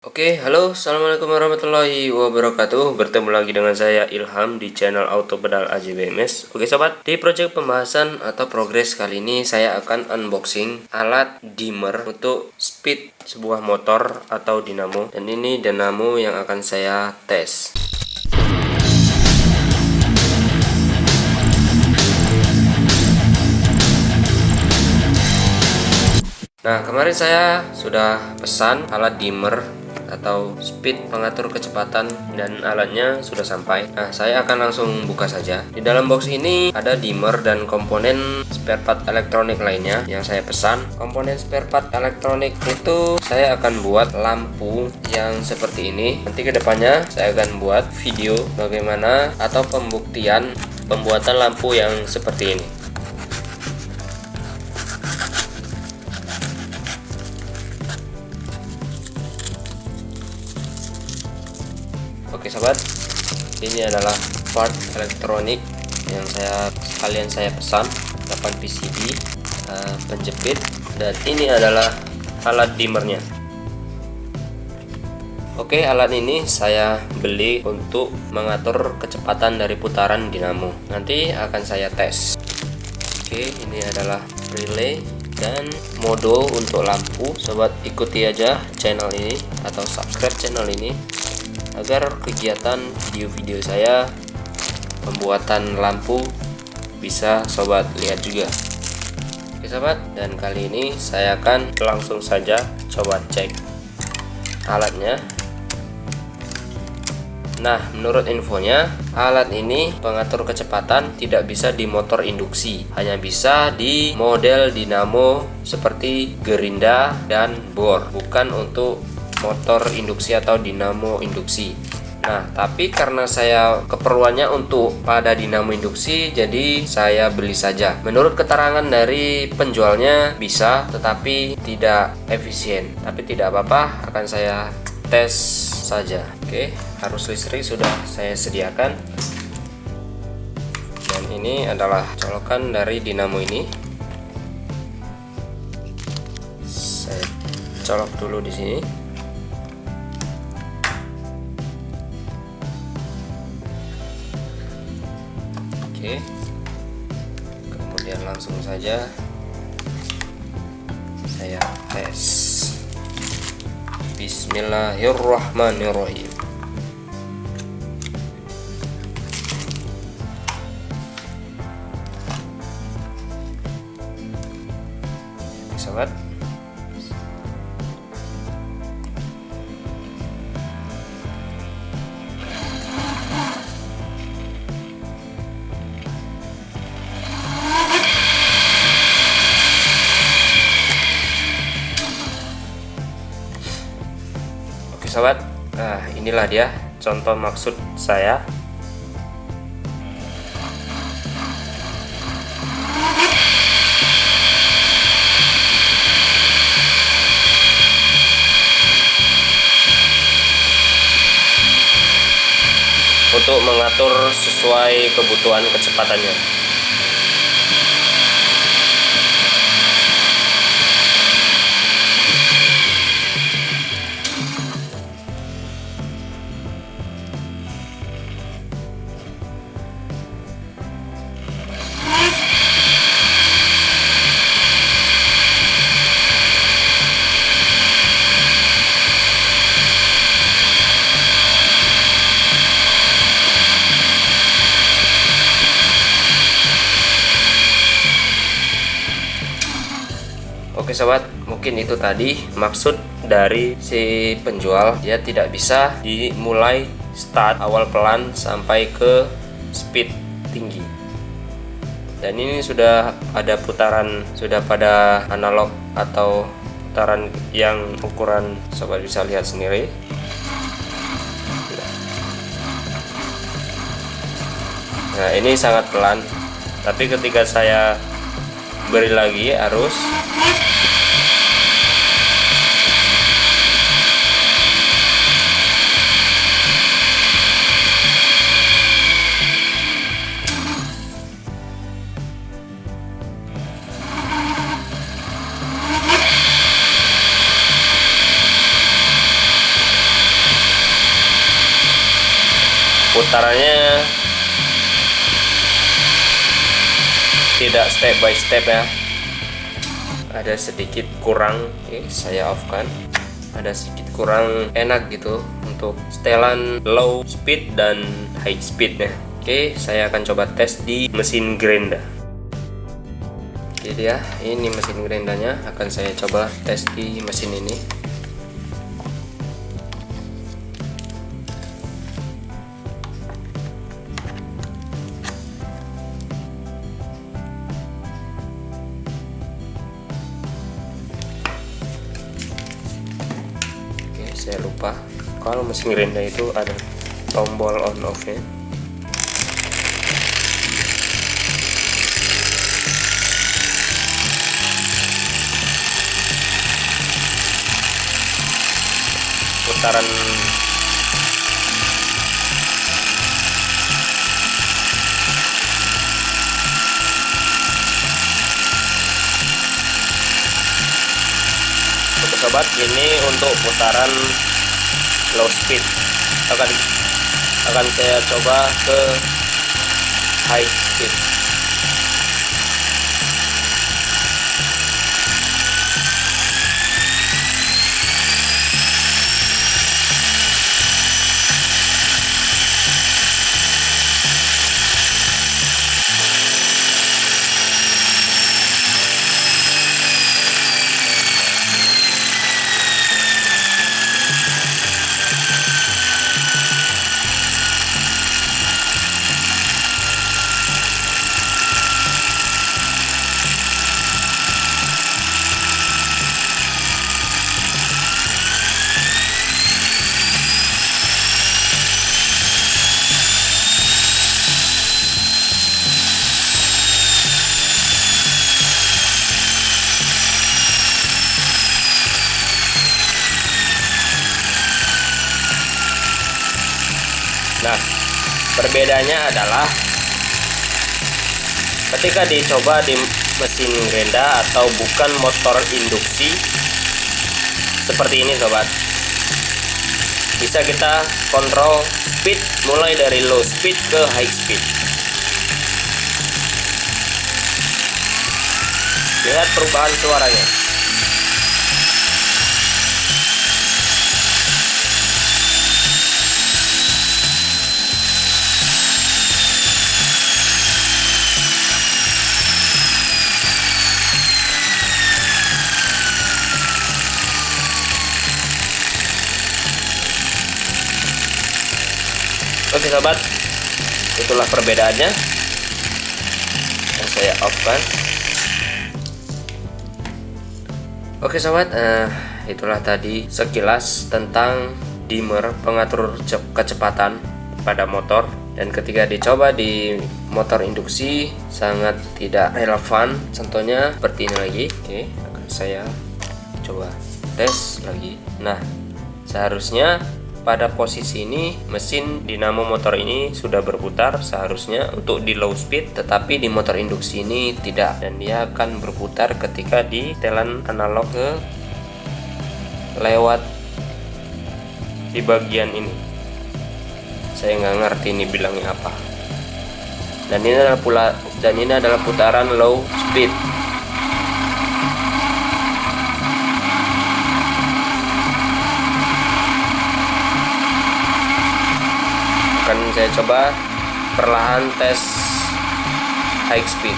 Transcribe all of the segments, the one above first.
Oke, halo, assalamualaikum warahmatullahi wabarakatuh. Bertemu lagi dengan saya Ilham di channel Auto Pedal AJBMS. Oke sobat, di project pembahasan atau progres kali ini saya akan unboxing alat dimmer untuk speed sebuah motor atau dinamo. Dan ini dinamo yang akan saya tes. Nah, kemarin saya sudah pesan alat dimmer atau speed pengatur kecepatan dan alatnya sudah sampai. Nah, saya akan langsung buka saja. Di dalam box ini ada dimmer dan komponen spare part elektronik lainnya yang saya pesan. Komponen spare part elektronik itu saya akan buat lampu yang seperti ini. Nanti kedepannya saya akan buat video bagaimana atau pembuktian pembuatan lampu yang seperti ini. Oke sobat, ini adalah part elektronik yang saya pesan, 8 PCB, penjepit, dan ini adalah alat dimmernya. Oke, alat ini saya beli untuk mengatur kecepatan dari putaran dinamo. Nanti akan saya tes. Oke, ini adalah relay dan mode untuk lampu. Sobat ikuti aja channel ini atau subscribe channel ini agar kegiatan video-video saya pembuatan lampu bisa sobat lihat juga. Oke sobat, dan kali ini saya akan langsung saja coba cek alatnya. Nah, menurut infonya alat ini pengatur kecepatan tidak bisa di motor induksi, hanya bisa di model dinamo seperti gerinda dan bor, bukan untuk motor induksi atau dinamo induksi. Nah, tapi karena saya keperluannya untuk pada dinamo induksi, jadi saya beli saja. Menurut keterangan dari penjualnya bisa, tetapi tidak efisien. Tapi tidak apa-apa, akan saya tes saja. Oke, arus listrik sudah saya sediakan. Dan ini adalah colokan dari dinamo ini. Saya colok dulu di sini. Oke, kemudian langsung saja saya tes. Bismillahirrahmanirrahim. Sobat, sobat, nah inilah dia contoh maksud saya. Untuk mengatur sesuai kebutuhan kecepatannya. Oke sobat, mungkin itu tadi maksud dari si penjual. Dia tidak bisa dimulai start awal pelan sampai ke speed tinggi. Dan ini sudah ada putaran, sudah pada analog atau putaran yang ukuran sobat bisa lihat sendiri. Nah, ini sangat pelan. Tapi ketika saya beri lagi arus, putarannya tidak step by step ya, ada sedikit kurang. Oke, saya off kan, ada sedikit kurang enak gitu untuk setelan low speed dan high speednya. Oke, saya akan coba tes di mesin gerinda. Jadi ya, ini mesin gerindanya akan saya coba tes di mesin ini. Saya lupa kalau mesin gerinda itu ada tombol on off nya. Putaran sobat, ini untuk putaran low speed. Akan saya coba ke high speed. Nah, perbedaannya adalah ketika dicoba di mesin gerinda atau bukan motor induksi seperti ini sobat, bisa kita kontrol speed mulai dari low speed ke high speed. Lihat perubahan suaranya. Oke sobat, itulah perbedaannya yang saya off kan. Oke sobat, itulah tadi sekilas tentang dimmer, pengatur kecepatan pada motor. Dan ketika dicoba di motor induksi sangat tidak relevan. Contohnya seperti ini lagi. Oke, akan saya coba tes lagi. Nah, seharusnya pada posisi ini mesin dinamo motor ini sudah berputar seharusnya untuk di low speed, tetapi di motor induksi ini tidak, dan dia akan berputar ketika di setelan analog ke lewat di bagian ini. Saya nggak ngerti ini bilangnya apa. Dan ini adalah putaran low speed. Akan saya coba perlahan tes high speed.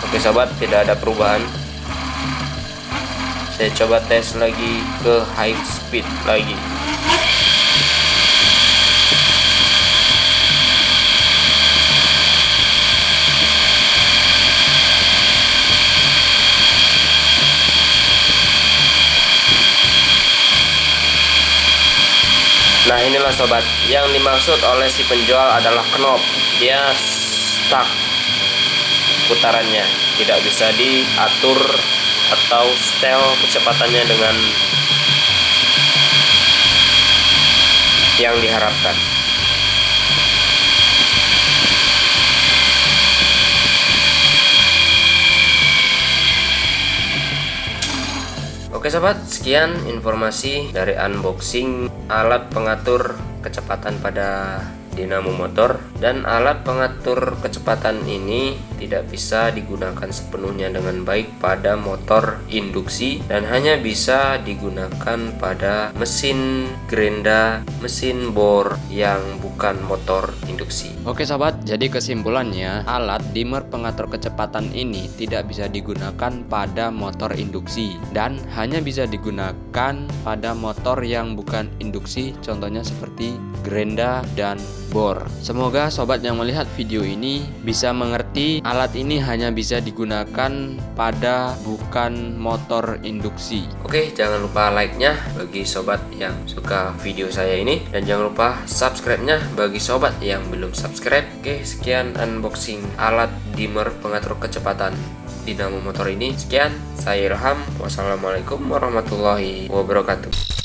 Oke sobat, tidak ada perubahan. Saya coba tes lagi ke high speed lagi. Nah, inilah sobat, yang dimaksud oleh si penjual adalah knob. Dia stuck putarannya, tidak bisa diatur atau setel kecepatannya dengan yang diharapkan. Oke sobat, sekian informasi dari unboxing alat pengatur kecepatan pada dinamo motor. Dan alat pengatur kecepatan ini tidak bisa digunakan sepenuhnya dengan baik pada motor induksi dan hanya bisa digunakan pada mesin gerinda, mesin bor yang bukan motor induksi. Oke sobat, jadi kesimpulannya alat dimmer pengatur kecepatan ini tidak bisa digunakan pada motor induksi dan hanya bisa digunakan pada motor yang bukan induksi, contohnya seperti gerinda dan bor. Semoga sobat yang melihat video ini bisa mengerti alat ini hanya bisa digunakan pada bukan motor induksi. Oke, jangan lupa like-nya bagi sobat yang suka video saya ini, dan jangan lupa subscribe-nya bagi sobat yang belum subscribe. Oke, sekian unboxing alat dimmer pengatur kecepatan dinamo motor ini. Sekian, saya Ilham. Wassalamualaikum warahmatullahi wabarakatuh.